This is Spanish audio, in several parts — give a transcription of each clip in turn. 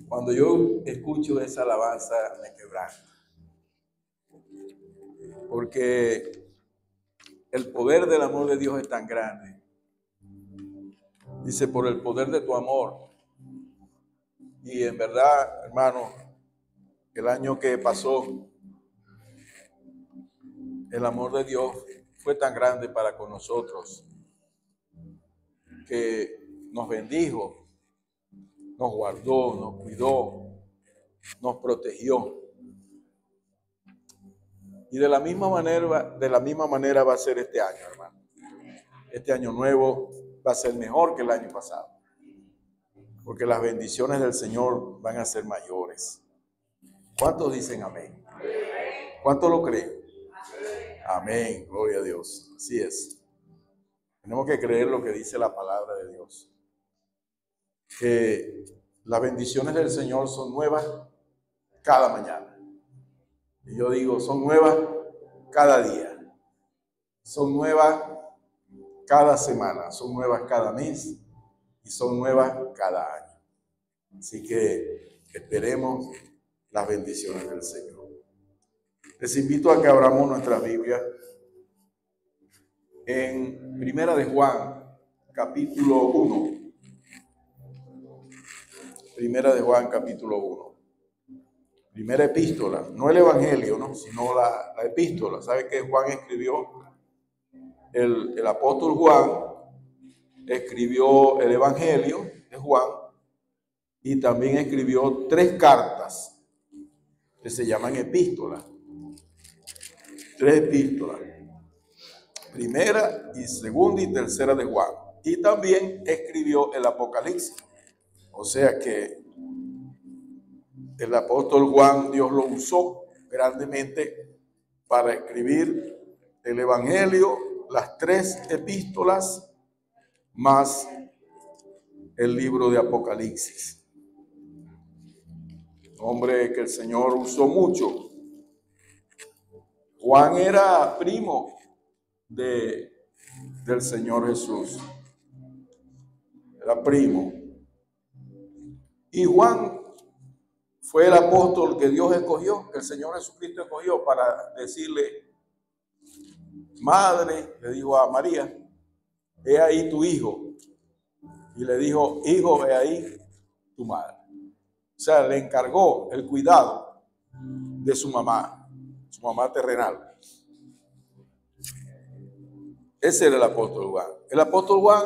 Cuando yo escucho esa alabanza me quebranto, porque el poder del amor de Dios es tan grande. Dice, por el poder de tu amor. Y en verdad, hermano, el año que pasó, el amor de Dios fue tan grande para con nosotros que nos bendijo, nos guardó, nos cuidó, nos protegió. Y de la misma manera va a ser este año, hermano. Este año nuevo va a ser mejor que el año pasado, porque las bendiciones del Señor van a ser mayores. ¿Cuántos dicen amén? ¿Cuántos lo creen? Amén, gloria a Dios. Así es. Tenemos que creer lo que dice la palabra de Dios. Que las bendiciones del Señor son nuevas cada mañana. Y yo digo, son nuevas cada día. Son nuevas cada semana. Son nuevas cada mes. Y son nuevas cada año. Así que esperemos las bendiciones del Señor. Les invito a que abramos nuestra Biblia en Primera de Juan, capítulo 1. Primera de Juan, capítulo 1. Primera epístola, no el evangelio, ¿no? Sino la epístola. ¿Sabe qué Juan escribió? El apóstol Juan escribió el evangelio de Juan y también escribió 3 cartas que se llaman epístolas. 3 epístolas. Primera y segunda y tercera de Juan. Y también escribió el Apocalipsis. O sea que el apóstol Juan, Dios lo usó grandemente para escribir el Evangelio, las 3 epístolas, más el libro de Apocalipsis. Hombre que el Señor usó mucho. Juan era primo del Señor Jesús. Era primo. Y Juan fue el apóstol que Dios escogió, que el Señor Jesucristo escogió para decirle, madre, le dijo a María, he ahí tu hijo. Y le dijo, hijo, he ahí tu madre. O sea, le encargó el cuidado de su mamá terrenal. Ese era el apóstol Juan. El apóstol Juan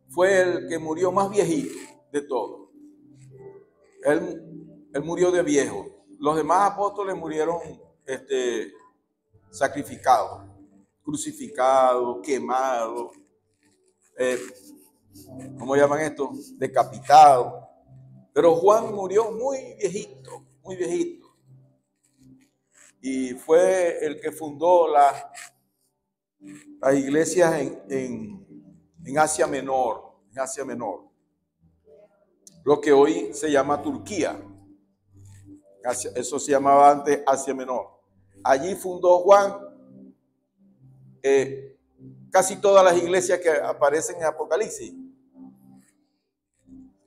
fue el que murió más viejito de todos. Él murió de viejo. Los demás apóstoles murieron sacrificados, crucificados, quemados, ¿cómo llaman esto? Decapitados. Pero Juan murió muy viejito, muy viejito. Y fue el que fundó las iglesias en Asia Menor, lo que hoy se llama Turquía. Eso se llamaba antes Asia Menor. Allí fundó Juan casi todas las iglesias que aparecen en Apocalipsis.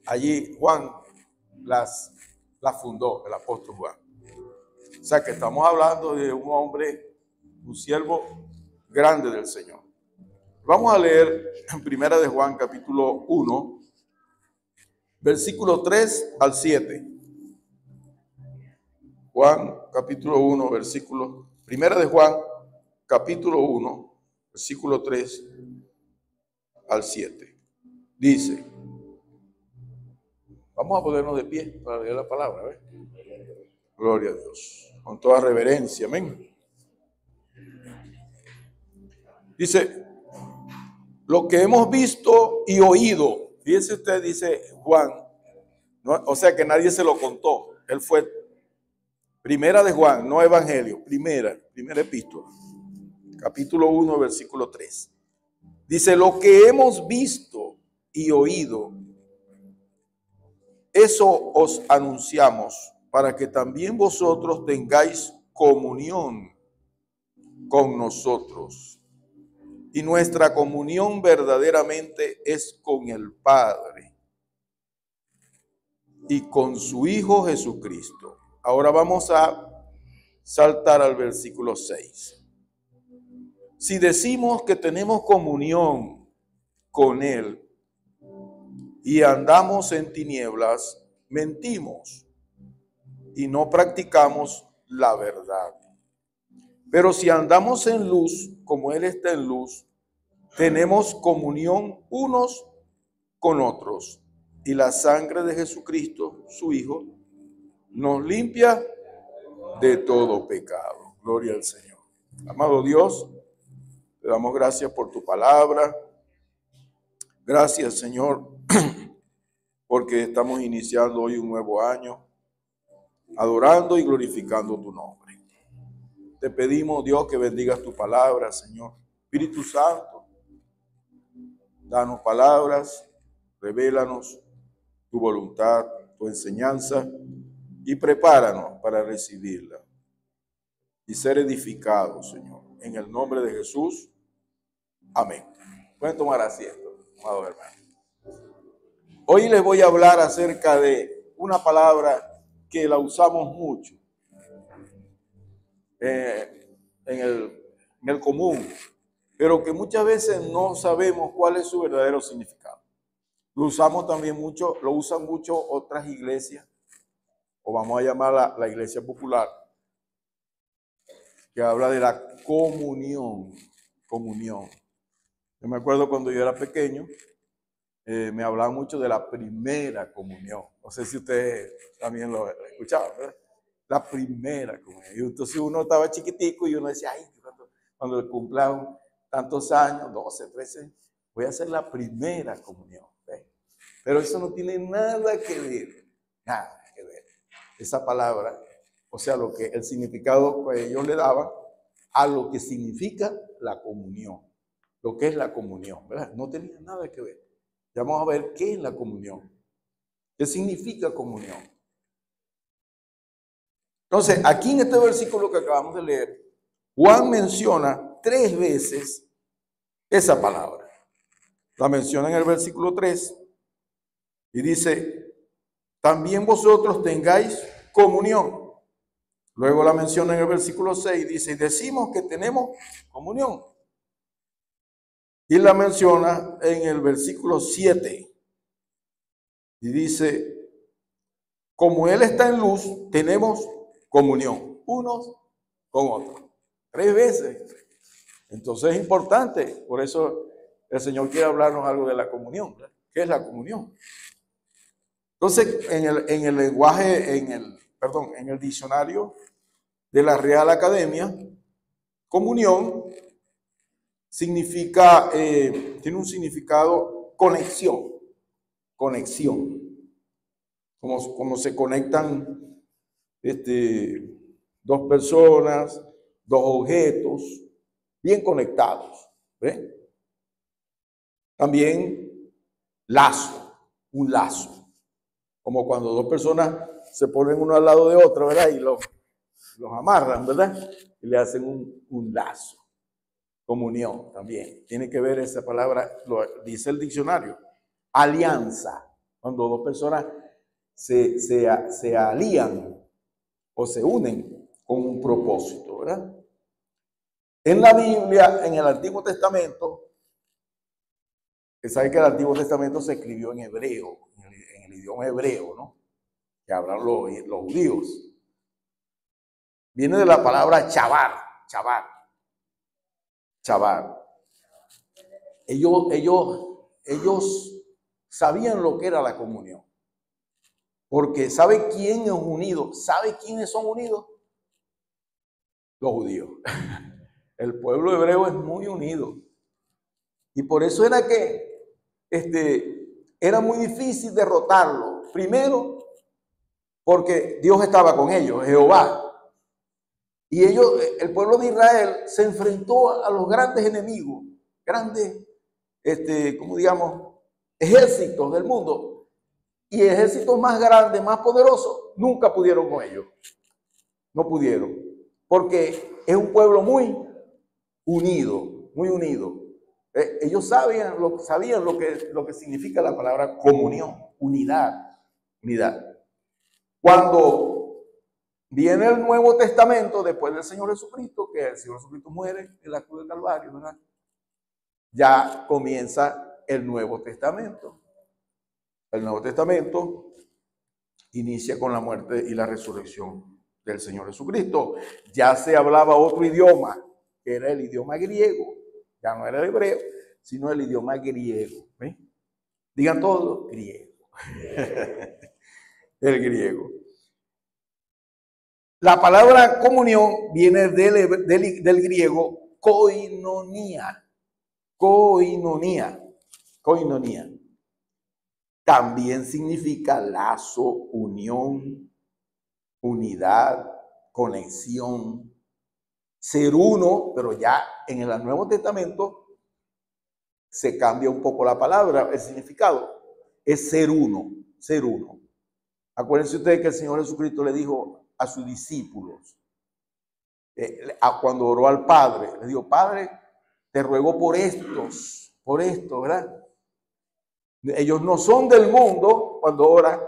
Allí Juan las fundó, el apóstol Juan. O sea que estamos hablando de un hombre, un siervo grande del Señor. Vamos a leer en Primera de Juan, capítulo 1, versículo 3 al 7. Juan, capítulo 1, versículo. Primera de Juan, capítulo 1, versículo 3 al 7. Dice, vamos a ponernos de pie para leer la palabra, ¿ves? Gloria a Dios, con toda reverencia, amén. Dice, lo que hemos visto y oído, fíjese usted, dice Juan, ¿no? O sea que nadie se lo contó, él fue Primera de Juan, no evangelio, primera epístola, capítulo 1, versículo 3. Dice, lo que hemos visto y oído, eso os anunciamos, para que también vosotros tengáis comunión con nosotros. y nuestra comunión verdaderamente es con el Padre y con su Hijo Jesucristo. Ahora vamos a saltar al versículo 6. Si decimos que tenemos comunión con Él y andamos en tinieblas, mentimos y no practicamos la verdad. Pero si andamos en luz, como Él está en luz, tenemos comunión unos con otros. Y la sangre de Jesucristo, su Hijo, nos limpia de todo pecado. Gloria al Señor. Amado Dios, te damos gracias por tu palabra. Gracias, Señor, porque estamos iniciando hoy un nuevo año, adorando y glorificando tu nombre. Te pedimos, Dios, que bendigas tu palabra, Señor. Espíritu Santo, danos palabras, revélanos tu voluntad, tu enseñanza y prepáranos para recibirla y ser edificados, Señor. En el nombre de Jesús, amén. Pueden tomar asiento, amados hermanos. Hoy les voy a hablar acerca de una palabra que la usamos mucho en el común, pero que muchas veces no sabemos cuál es su verdadero significado. Lo usamos también mucho, lo usan mucho otras iglesias, o vamos a llamarla la iglesia popular, que habla de la comunión. Comunión. Yo me acuerdo cuando yo era pequeño, me hablaban mucho de la primera comunión. No sé si ustedes también lo escuchaban, ¿verdad? La primera comunión. Y entonces uno estaba chiquitico y uno decía, ay, cuando cumplan tantos años, 12, 13, voy a hacer la primera comunión. ¿Ves? Pero eso no tiene nada que ver, nada que ver. Esa palabra, o sea, lo que el significado que ellos le daban a lo que significa la comunión, lo que es la comunión, ¿verdad? No tenía nada que ver. Ya vamos a ver qué es la comunión, qué significa comunión. Entonces, aquí en este versículo que acabamos de leer, Juan menciona 3 veces esa palabra. La menciona en el versículo 3 y dice, también vosotros tengáis comunión. Luego la menciona en el versículo 6 y dice, decimos que tenemos comunión. Y la menciona en el versículo 7 y dice, como Él está en luz, tenemos comunión, unos con otros. 3 veces. Entonces es importante, por eso el Señor quiere hablarnos algo de la comunión. ¿Qué es la comunión? Entonces, en el lenguaje, en el diccionario de la Real Academia, comunión significa, tiene un significado conexión, como se conectan dos personas, dos objetos, bien conectados. ¿Ve? También lazo, un lazo, como cuando dos personas se ponen uno al lado de otro, ¿verdad? Y los amarran, ¿verdad? Y le hacen un lazo. Comunión también. Tiene que ver esa palabra, lo dice el diccionario. Alianza. Cuando dos personas se alían o se unen con un propósito, ¿verdad? En la Biblia, en el Antiguo Testamento, que sabe que el Antiguo Testamento se escribió en hebreo, en el idioma hebreo, ¿no? Que hablan los judíos. Viene de la palabra chavar. Ellos sabían lo que era la comunión. Porque ¿sabe quién es unido? ¿Sabe quiénes son unidos? Los judíos. El pueblo hebreo es muy unido. Y por eso era que era muy difícil derrotarlo. Primero, porque Dios estaba con ellos, Jehová. Y el pueblo de Israel se enfrentó a los grandes enemigos, grandes, como digamos, ejércitos del mundo. Y ejércitos más grandes, más poderosos, nunca pudieron con ellos. No pudieron. Porque es un pueblo muy unido, muy unido. Ellos sabían lo que significa la palabra comunión, unidad, unidad. Cuando viene el Nuevo Testamento, después del Señor Jesucristo, que el Señor Jesucristo muere en la cruz del Calvario, ¿verdad? Ya comienza el Nuevo Testamento. El Nuevo Testamento inicia con la muerte y la resurrección del Señor Jesucristo. Ya se hablaba otro idioma, que era el idioma griego. Ya no era el hebreo, sino el idioma griego. ¿Ven? Digan todos, griego. El griego. La palabra comunión viene del griego koinonia. Koinonia. Koinonia. También significa lazo, unión, unidad, conexión, ser uno, pero ya en el Nuevo Testamento se cambia un poco la palabra, el significado es ser uno, ser uno. Acuérdense ustedes que el Señor Jesucristo le dijo a sus discípulos, cuando oró al Padre, le dijo, Padre, te ruego por esto, ¿verdad? Ellos no son del mundo cuando oran,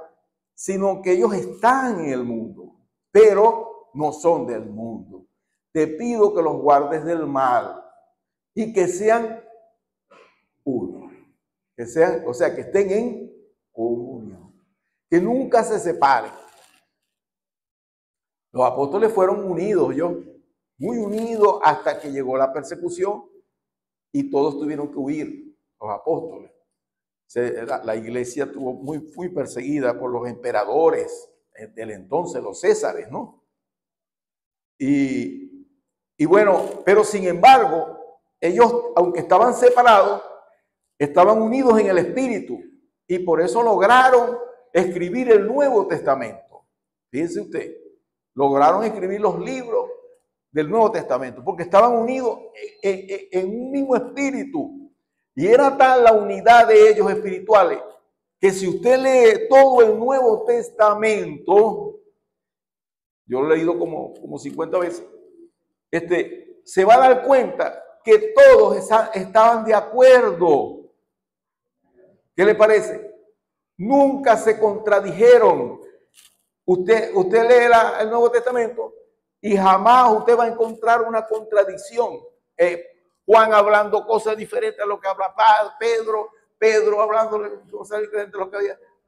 sino que ellos están en el mundo, pero no son del mundo. Te pido que los guardes del mal y que sean uno. Que sean, o sea, que estén en comunión. Que nunca se separen. Los apóstoles fueron unidos, muy unidos hasta que llegó la persecución y todos tuvieron que huir, los apóstoles. La iglesia estuvo muy perseguida por los emperadores del entonces, los césares, ¿no? Y bueno, pero sin embargo, ellos, aunque estaban separados, estaban unidos en el espíritu y por eso lograron escribir el Nuevo Testamento. Fíjense usted, lograron escribir los libros del Nuevo Testamento porque estaban unidos en un mismo espíritu. Y era tal la unidad de ellos espirituales que si usted lee todo el Nuevo Testamento, yo lo he leído como 50 veces, se va a dar cuenta que todos estaban de acuerdo. ¿Qué le parece? Nunca se contradijeron. Usted lee el Nuevo Testamento y jamás usted va a encontrar una contradicción. Juan hablando cosas diferentes a lo que habla Pedro hablando cosas diferentes a lo que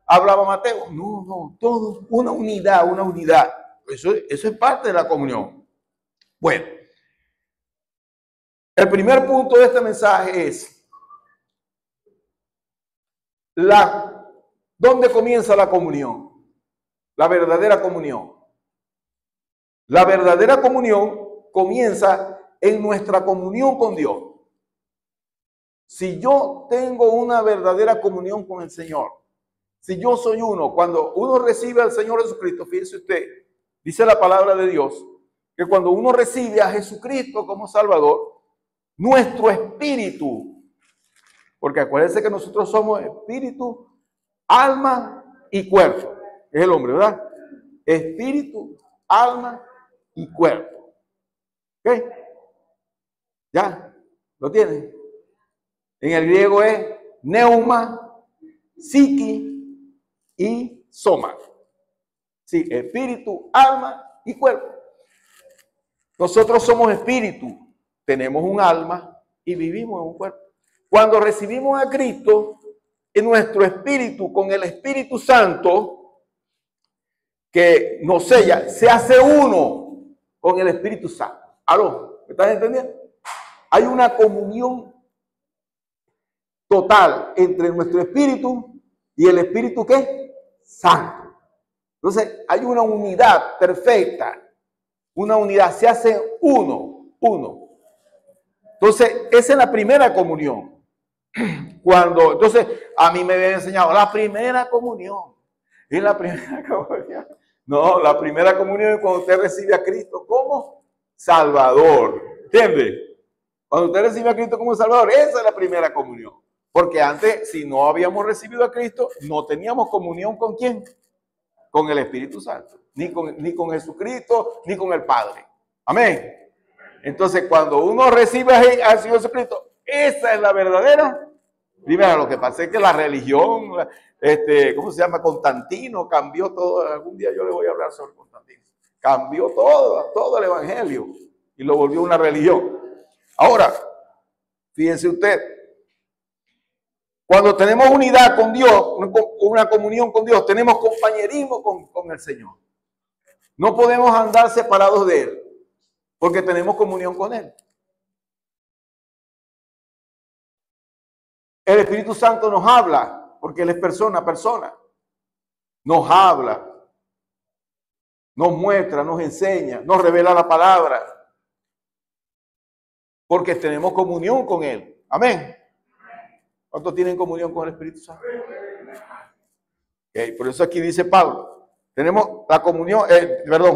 hablaba Mateo. No, todo una unidad. Eso es parte de la comunión. Bueno, el primer punto de este mensaje es ¿dónde comienza la comunión? La verdadera comunión. La verdadera comunión comienza en nuestra comunión con Dios. Si yo tengo una verdadera comunión con el Señor, si yo soy uno, cuando uno recibe al Señor Jesucristo, fíjese usted, dice la palabra de Dios, que cuando uno recibe a Jesucristo como Salvador, nuestro espíritu, porque acuérdense que nosotros somos espíritu, alma y cuerpo, es el hombre, ¿verdad? Espíritu, alma y cuerpo. ¿Ok? ¿Ya? ¿Lo tienen? En el griego es neuma, psiqui y soma. Sí, espíritu, alma y cuerpo. Nosotros somos espíritu, tenemos un alma y vivimos en un cuerpo. Cuando recibimos a Cristo, en nuestro espíritu, con el Espíritu Santo, que nos sella, se hace uno con el Espíritu Santo. ¿Aló? ¿Me están entendiendo? Hay una comunión total entre nuestro espíritu y el Espíritu ¿qué? Santo. Entonces hay una unidad perfecta, una unidad, se hace uno. Entonces esa es la primera comunión. Entonces a mí me habían enseñado la primera comunión. Es la primera comunión. No, la primera comunión es cuando usted recibe a Cristo como Salvador. ¿Entiende? Cuando usted recibe a Cristo como Salvador, esa es la primera comunión. Porque antes, si no habíamos recibido a Cristo, no teníamos comunión ¿con quién? Con el Espíritu Santo. Ni con Jesucristo, ni con el Padre. Amén. Entonces, cuando uno recibe al Señor Jesucristo, Esa es la verdadera. Primero, lo que pasa es que la religión, ¿cómo se llama? Constantino cambió todo. Algún día yo le voy a hablar sobre Constantino. Cambió todo el evangelio y lo volvió una religión. Ahora, fíjense usted, cuando tenemos unidad con Dios, una comunión con Dios, tenemos compañerismo con el Señor. No podemos andar separados de Él, porque tenemos comunión con Él. El Espíritu Santo nos habla, porque Él es persona a persona. Nos habla, nos muestra, nos enseña, nos revela la palabra, porque tenemos comunión con Él. Amén. ¿Cuántos tienen comunión con el Espíritu Santo? Okay, por eso aquí dice Pablo, tenemos la comunión,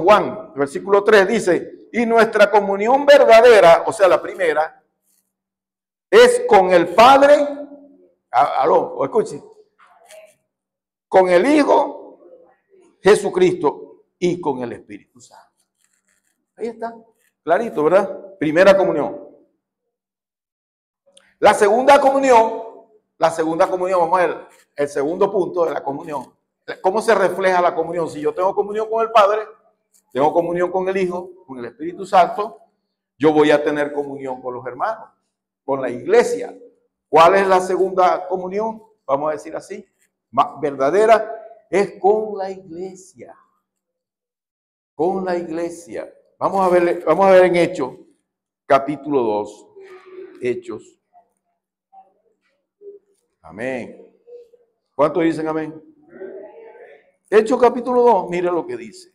Juan, versículo 3 dice, y nuestra comunión verdadera, o sea, la primera, es con el Padre. Aló, escuchen. Con el Hijo Jesucristo y con el Espíritu Santo. Ahí está, clarito, ¿verdad? Primera comunión. La segunda comunión, vamos a ver el segundo punto de la comunión. ¿Cómo se refleja la comunión? Si yo tengo comunión con el Padre, tengo comunión con el Hijo, con el Espíritu Santo, yo voy a tener comunión con los hermanos, con la iglesia. ¿Cuál es la segunda comunión? Vamos a decir así, verdadera, es con la iglesia. Con la iglesia. Vamos a ver en Hechos, capítulo 2. Hechos. Amén. ¿Cuántos dicen amén? Hechos capítulo 2, mire lo que dice.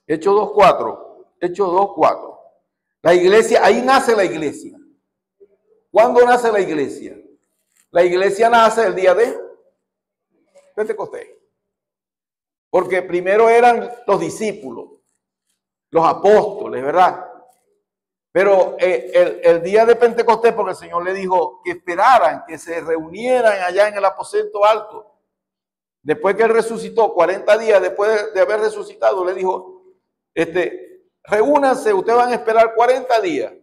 Hechos 2:4. Hechos 2:4. La iglesia, ahí nace la iglesia. ¿Cuándo nace la iglesia? La iglesia nace el día de Pentecostés. Porque primero eran los discípulos, los apóstoles, ¿verdad? Pero el día de Pentecostés, porque el Señor le dijo que esperaran, que se reunieran allá en el aposento alto. Después que Él resucitó, 40 días después de haber resucitado, le dijo, reúnanse, ustedes van a esperar 40 días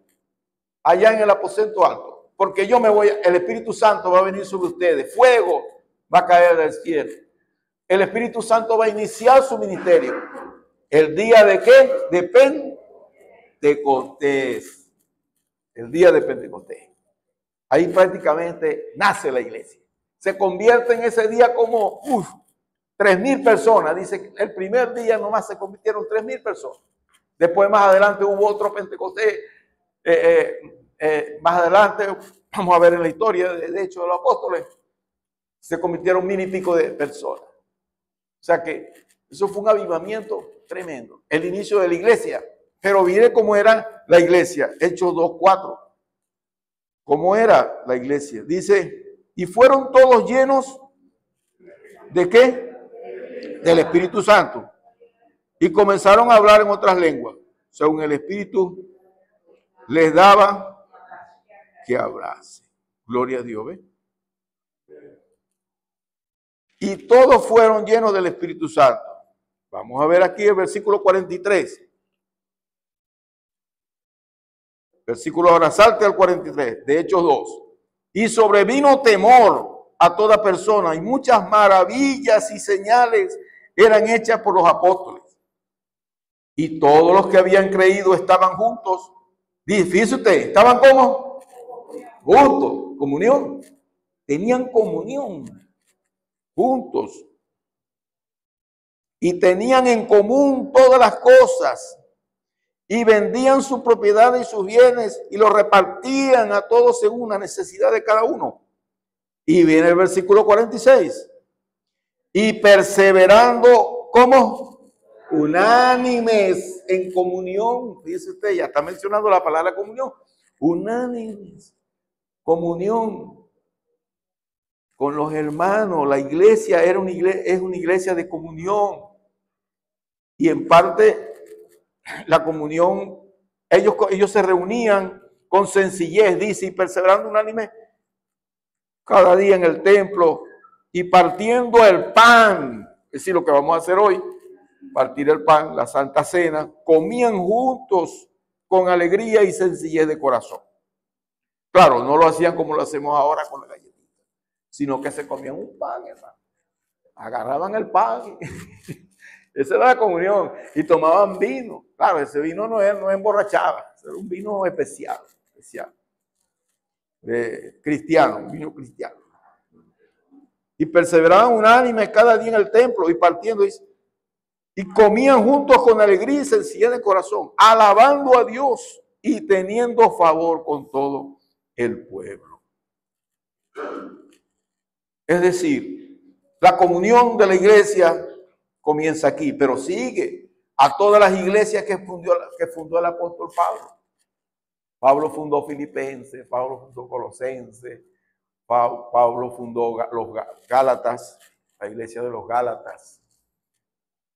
allá en el aposento alto. Porque yo me voy, el Espíritu Santo va a venir sobre ustedes, fuego va a caer del cielo. El Espíritu Santo va a iniciar su ministerio. ¿El día de qué? De Pentecostés. El día de Pentecostés. Ahí prácticamente nace la iglesia. Se convierte en ese día como 3,000 personas. Dice que el primer día nomás se convirtieron 3,000 personas. Después más adelante hubo otro Pentecostés. Más adelante, vamos a ver en la historia de Hechos de los Apóstoles, se convirtieron 1,000 y pico de personas. O sea que eso fue un avivamiento tremendo. El inicio de la iglesia. Pero mire cómo era la iglesia. Hechos 2:4. ¿Cómo era la iglesia? Dice, y fueron todos llenos ¿de qué? Del Espíritu Santo. Y comenzaron a hablar en otras lenguas, según el Espíritu les daba que hablase. Gloria a Dios, ¿ve? Y todos fueron llenos del Espíritu Santo. Vamos a ver aquí el versículo 43. Versículo, ahora salte al 43, de Hechos 2. Y sobrevino temor a toda persona, y muchas maravillas y señales eran hechas por los apóstoles. Y todos los que habían creído estaban juntos. Fíjese usted, ¿estaban cómo? Juntos, comunión. Tenían comunión, juntos. Y tenían en común todas las cosas. Y vendían sus propiedades y sus bienes y los repartían a todos según la necesidad de cada uno. Y viene el versículo 46. Y perseverando, ¿cómo? Unánimes en comunión. Dice usted, ya está mencionando la palabra comunión. Unánimes. Comunión con los hermanos. La iglesia es una iglesia de comunión. Y en parte la comunión, ellos se reunían con sencillez, dice, y perseverando unánime cada día en el templo y partiendo el pan, es decir, lo que vamos a hacer hoy, partir el pan, la Santa Cena, comían juntos con alegría y sencillez de corazón. Claro, no lo hacían como lo hacemos ahora con la galletita, sino que se comían un pan, hermano. Agarraban el pan, esa era la comunión, y tomaban vino. Claro, ese vino no emborrachaba, era un vino especial, cristiano, un vino cristiano. Y perseveraban unánimes cada día en el templo y partiendo, y comían juntos con alegría y sencillez de corazón, alabando a Dios y teniendo favor con todo el pueblo. Es decir, la comunión de la iglesia comienza aquí, pero sigue a todas las iglesias que fundó el apóstol Pablo. Pablo fundó Filipenses, Pablo fundó Colosenses, Pablo fundó los Gálatas, la iglesia de los Gálatas,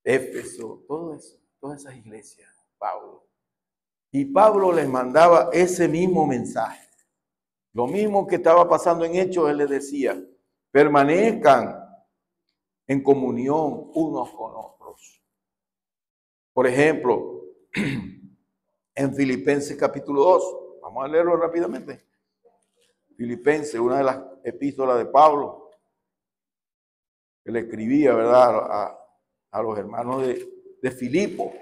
Éfeso, todo eso, todas esas iglesias, Pablo. Y Pablo les mandaba ese mismo mensaje. Lo mismo que estaba pasando en Hechos, él les decía, permanezcan en comunión unos con otros. Por ejemplo, en Filipenses capítulo 2, vamos a leerlo rápidamente. Filipenses, una de las epístolas de Pablo, que le escribía, ¿verdad?, a los hermanos de Filipo,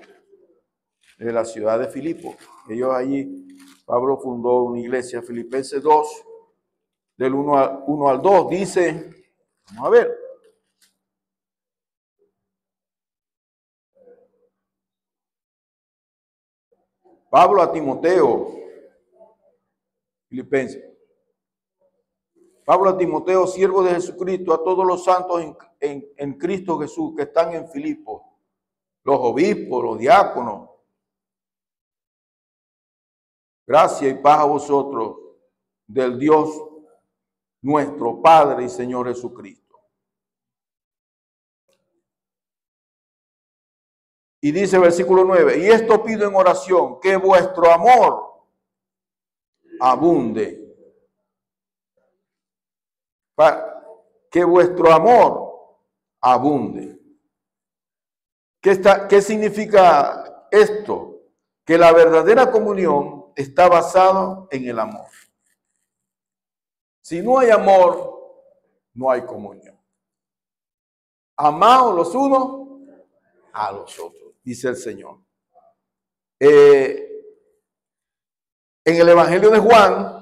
de la ciudad de Filipo. Ellos allí, Pablo fundó una iglesia, Filipenses 2, del 1 al 2, dice, vamos a ver. Pablo a Timoteo, Filipenses. Pablo a Timoteo, siervo de Jesucristo, a todos los santos en Cristo Jesús que están en Filipo, los obispos, los diáconos. Gracia y paz a vosotros del Dios nuestro Padre y Señor Jesucristo. Y dice el versículo 9, y esto pido en oración, que vuestro amor abunde. Que vuestro amor abunde. ¿Qué significa esto? Que la verdadera comunión está basada en el amor. Si no hay amor, no hay comunión. Amaos los unos a los otros, dice el Señor. En el Evangelio de Juan,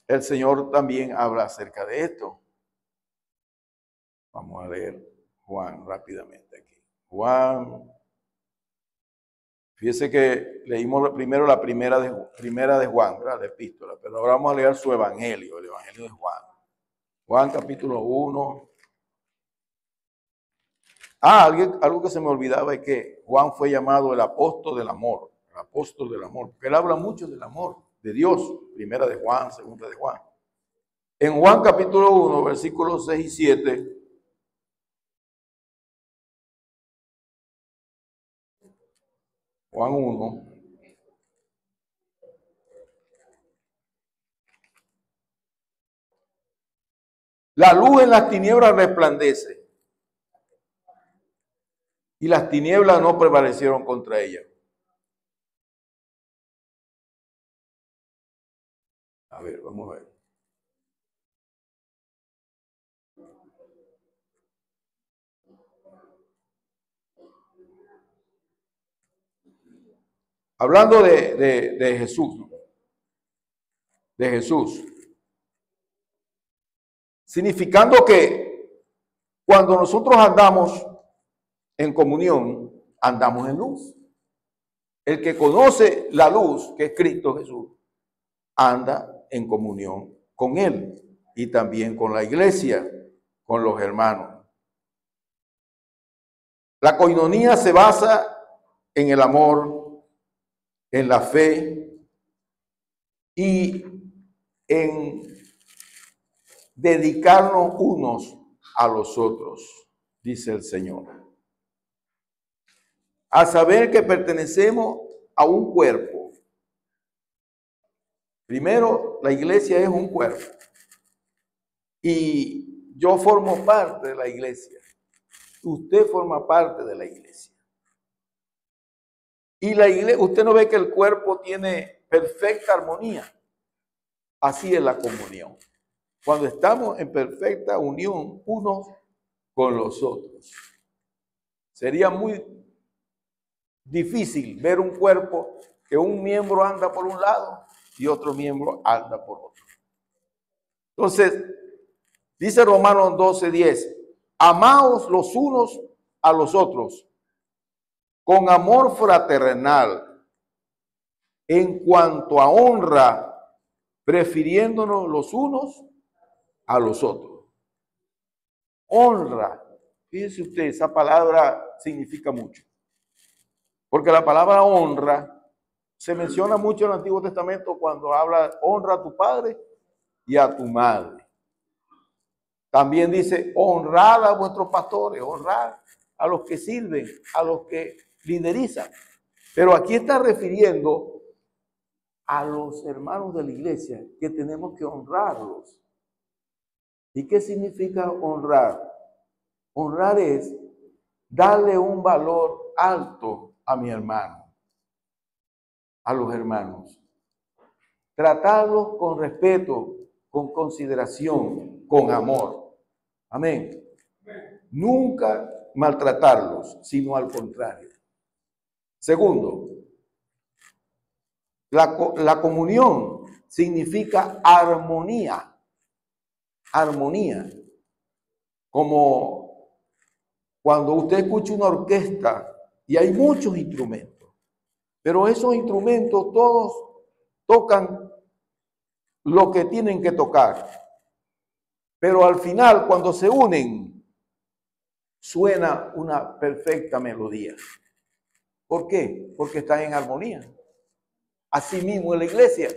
el Señor también habla acerca de esto. Vamos a leer Juan rápidamente aquí. Juan, fíjese que leímos primero la primera de Juan, ¿verdad? La epístola, pero ahora vamos a leer su evangelio, el Evangelio de Juan. Juan capítulo 1. Algo que se me olvidaba es que Juan fue llamado el apóstol del amor, porque él habla mucho del amor de Dios, primera de Juan, segunda de Juan. En Juan capítulo 1, versículos 6 y 7, Juan 1. La luz en las tinieblas resplandece, y las tinieblas no prevalecieron contra ella. A ver, vamos a ver. Hablando de Jesús, ¿no? De Jesús. Significando que cuando nosotros andamos en comunión, andamos en luz. El que conoce la luz, que es Cristo Jesús, anda en comunión con Él y también con la iglesia, con los hermanos. La coinonía se basa en el amor, en la fe y en dedicarnos unos a los otros, dice el Señor. A saber que pertenecemos a un cuerpo. Primero, la iglesia es un cuerpo. Y yo formo parte de la iglesia. Usted forma parte de la iglesia. Y la iglesia, usted no ve que el cuerpo tiene perfecta armonía. Así es la comunión. Cuando estamos en perfecta unión unos con los otros. Sería muy difícil ver un cuerpo que un miembro anda por un lado y otro miembro anda por otro. Entonces, dice Romanos 12:10, amaos los unos a los otros con amor fraternal, en cuanto a honra, prefiriéndonos los unos a los otros. Honra. Fíjese usted, esa palabra significa mucho. Porque la palabra honra se menciona mucho en el Antiguo Testamento cuando habla honra a tu padre y a tu madre. También dice honrad a vuestros pastores, honrad a los que sirven, a los que liderizan. Pero aquí está refiriendo a los hermanos de la iglesia que tenemos que honrarlos. ¿Y qué significa honrar? Honrar es darle un valor alto a mi hermano, a los hermanos. Tratarlos con respeto, con consideración, con amor. Amén. Nunca maltratarlos, sino al contrario. Segundo, la comunión significa armonía. Armonía. Como cuando usted escucha una orquesta y hay muchos instrumentos, pero esos instrumentos todos tocan lo que tienen que tocar. Pero al final, cuando se unen, suena una perfecta melodía. ¿Por qué? Porque están en armonía. Asimismo, en la iglesia,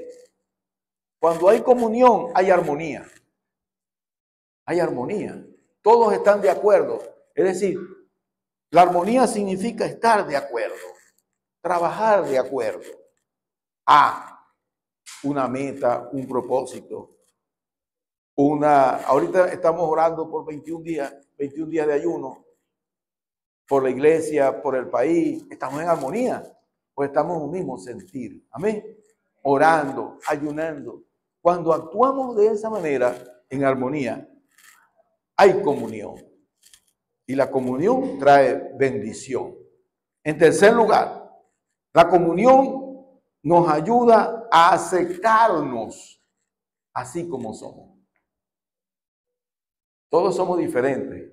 cuando hay comunión, hay armonía. Hay armonía. Todos están de acuerdo. Es decir, la armonía significa estar de acuerdo, trabajar de acuerdo a una meta, un propósito. Ahorita estamos orando por 21 días de ayuno, por la iglesia, por el país. Estamos en armonía, pues estamos en un mismo sentir. Amén. Orando, ayunando. Cuando actuamos de esa manera, en armonía, hay comunión. Y la comunión trae bendición. En tercer lugar, la comunión nos ayuda a aceptarnos así como somos. Todos somos diferentes.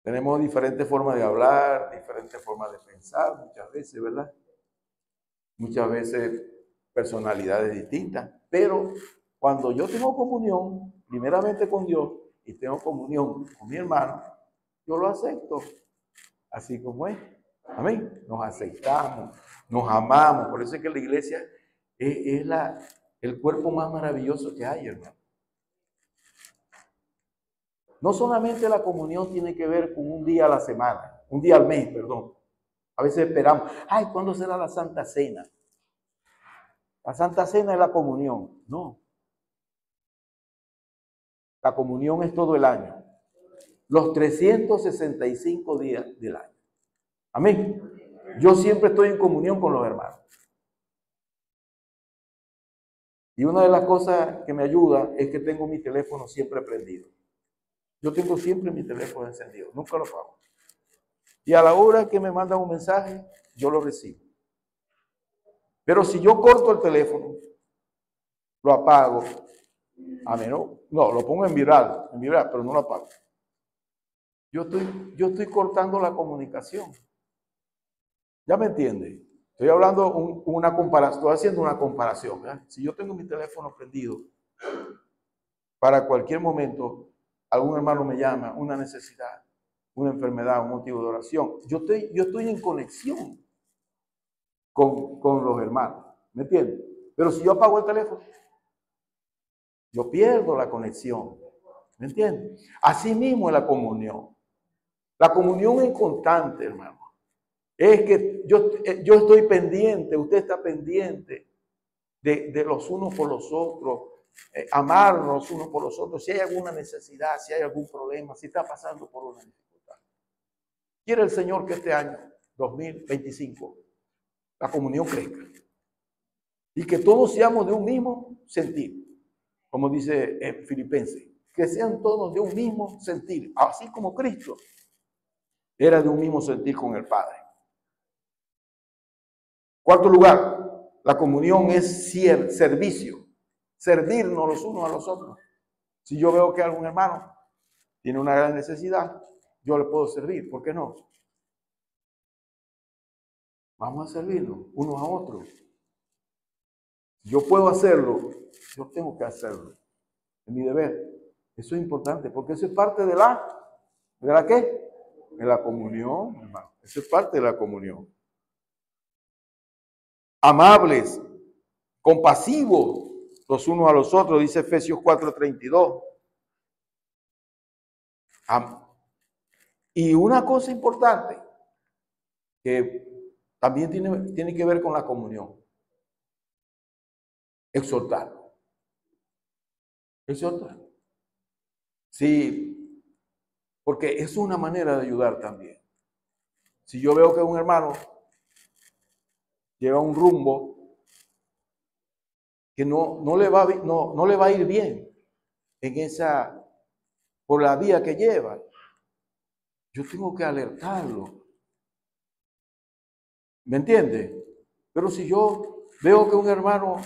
Tenemos diferentes formas de hablar, diferentes formas de pensar, muchas veces, ¿verdad? Muchas veces personalidades distintas. Pero cuando yo tengo comunión, primeramente con Dios, y tengo comunión con mi hermano, yo lo acepto así como es. Amén. Nos aceptamos, nos amamos. Por eso es que la iglesia es el cuerpo más maravilloso que hay, hermano. No solamente la comunión tiene que ver con un día a la semana, un día al mes, perdón. A veces esperamos, ay, ¿cuándo será la Santa Cena? La Santa Cena es la comunión. No. La comunión es todo el año. Los 365 días del año. Amén. Yo siempre estoy en comunión con los hermanos. Y una de las cosas que me ayuda es que tengo mi teléfono siempre prendido. Yo tengo siempre mi teléfono encendido, nunca lo apago. Y a la hora que me mandan un mensaje, yo lo recibo. Pero si yo corto el teléfono, lo apago, a menos, no, lo pongo en vibrar, pero no lo apago. Yo estoy cortando la comunicación. ¿Ya me entiende? Estoy hablando una comparación, estoy haciendo una comparación. ¿verdad? Si yo tengo mi teléfono prendido, para cualquier momento, algún hermano me llama, una necesidad, una enfermedad, un motivo de oración. Yo estoy en conexión con los hermanos, ¿me entiendes? Pero si yo apago el teléfono, yo pierdo la conexión, ¿me entiendes? Así mismo es la comunión. La comunión es constante, hermano. Es que yo estoy pendiente, usted está pendiente de los unos por los otros, amarnos unos por los otros, si hay alguna necesidad, si hay algún problema, si está pasando por una dificultad. Quiere el Señor que este año, 2025, la comunión crezca. Y que todos seamos de un mismo sentir, como dice Filipenses, que sean todos de un mismo sentir, así como Cristo era de un mismo sentir con el Padre. Cuarto lugar, la comunión es servicio, servirnos los unos a los otros. Si yo veo que algún hermano tiene una gran necesidad, yo le puedo servir, ¿por qué no? Vamos a servirnos unos a otros. Yo puedo hacerlo, yo tengo que hacerlo. Es mi deber. Eso es importante, porque eso es parte ¿de la qué? De la comunión, hermano. Eso es parte de la comunión. Amables, compasivos los unos a los otros, dice Efesios 4:32. Y una cosa importante que también tiene que ver con la comunión. Exhortarlo. Exhortarlo. Sí, porque es una manera de ayudar también. Si yo veo que un hermano lleva un rumbo que no le va a ir bien por la vía que lleva, yo tengo que alertarlo. ¿Me entiende? Pero si yo veo que un hermano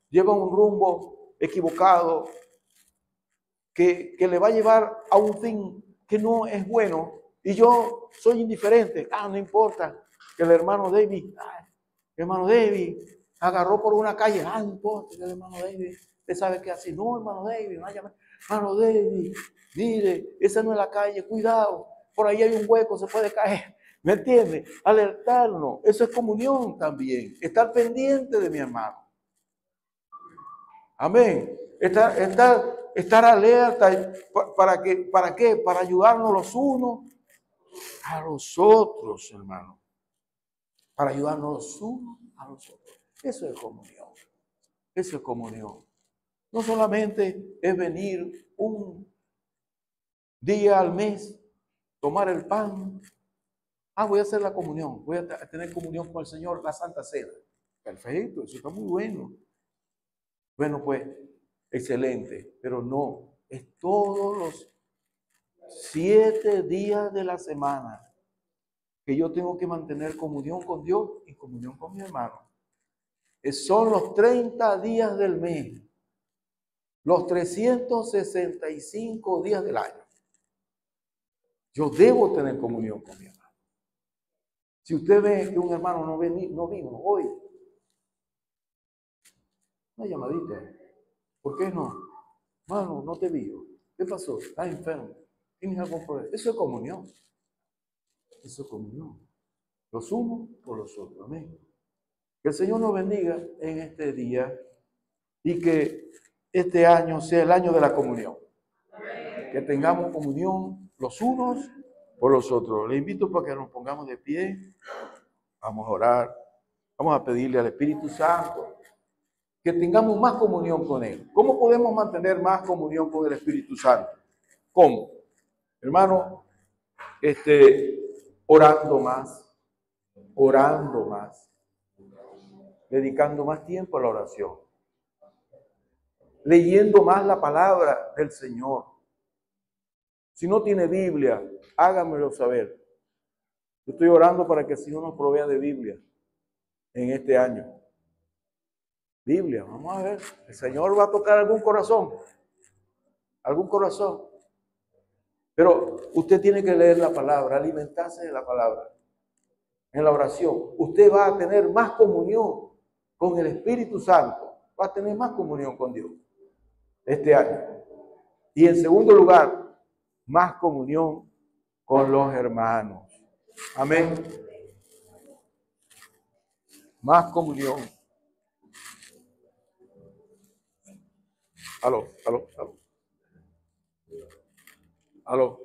lleva un rumbo equivocado, que le va a llevar a un fin que no es bueno, y yo soy indiferente, no importa, que el hermano David agarró por una calle, no importa, que el hermano David, usted sabe que así, no, hermano David, hermano David, mire, esa no es la calle, cuidado, por ahí hay un hueco, se puede caer. ¿Me entiende? Alertarnos, eso es comunión también, estar pendiente de mi hermano. Amén. Estar alerta, ¿para qué? Para ayudarnos los unos a los otros, hermano. Para ayudarnos los unos a los otros. Eso es comunión. Eso es comunión. No solamente es venir un día al mes, tomar el pan. Voy a hacer la comunión. Voy a tener comunión con el Señor, la Santa Cena. Perfecto, eso está muy bueno. Bueno, pues, excelente. Pero no, es todos los 7 días de la semana que yo tengo que mantener comunión con Dios y comunión con mi hermano. Son los 30 días del mes, los 365 días del año. Yo debo tener comunión con mi hermano. Si usted ve que un hermano no vino hoy, una llamadita. ¿Por qué no? Hermano, no te vi. ¿Qué pasó? ¿Estás enfermo? ¿Tienes algún problema? Eso es comunión. Eso es comunión. Los unos por los otros. Amén. Que el Señor nos bendiga en este día y que este año sea el año de la comunión. Que tengamos comunión los unos por los otros. Le invito para que nos pongamos de pie. Vamos a orar. Vamos a pedirle al Espíritu Santo que tengamos más comunión con Él. ¿Cómo podemos mantener más comunión con el Espíritu Santo? ¿Cómo? Hermano, orando más, dedicando más tiempo a la oración, leyendo más la palabra del Señor. Si no tiene Biblia, háganmelo saber. Yo estoy orando para que el Señor nos provea de Biblia en este año. Biblia, vamos a ver. El Señor va a tocar algún corazón. Pero usted tiene que leer la palabra, alimentarse de la palabra. En la oración, usted va a tener más comunión con el Espíritu Santo. Va a tener más comunión con Dios este año. Y en segundo lugar, más comunión con los hermanos. Amén. Más comunión. Aló.